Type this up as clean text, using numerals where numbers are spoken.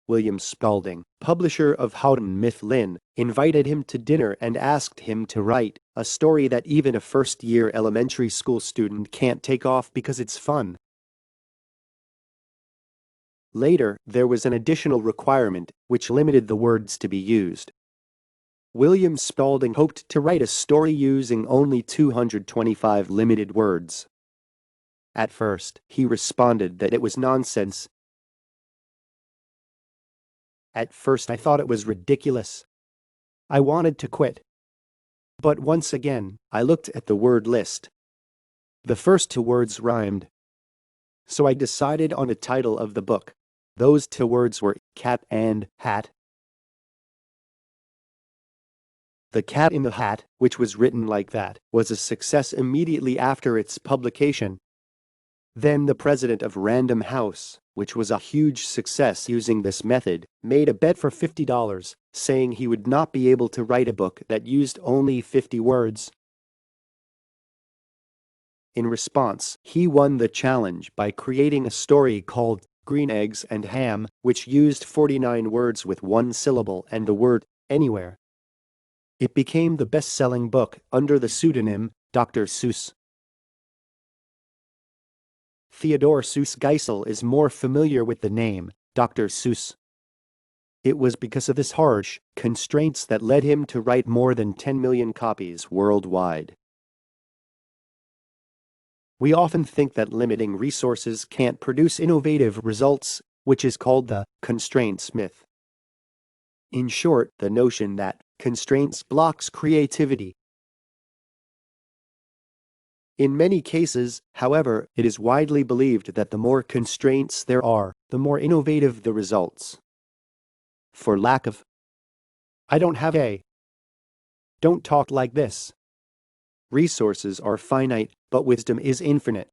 William Spalding, publisher of Houghton Mifflin, invited him to dinner and asked him to write a story that even a first-year elementary school student can't take off because it's fun. Later, there was an additional requirement, which limited the words to be used. William Spalding hoped to write a story using only 225 limited words. At first, he responded that it was nonsense. At first I thought it was ridiculous. I wanted to quit. But once again, I looked at the word list. The first two words rhymed. So I decided on the title of the book. Those two words were cat and hat. The Cat in the Hat, which was written like that, was a success immediately after its publication. Then the president of Random House, which was a huge success using this method, made a bet for $50, saying he would not be able to write a book that used only 50 words. In response, he won the challenge by creating a story called Green Eggs and Ham, which used 49 words with one syllable and the word anywhere. It became the best-selling book under the pseudonym Dr. Seuss. Theodore Seuss Geisel is more familiar with the name Dr. Seuss. It was because of his harsh constraints that led him to write more than 10 million copies worldwide. We often think that limiting resources can't produce innovative results, which is called the constraints myth. In short, the notion that constraints blocks creativity. In many cases, however, it is widely believed that the more constraints there are, the more innovative the results. For lack of I don't have a don't talk like this. Resources are finite, but wisdom is infinite.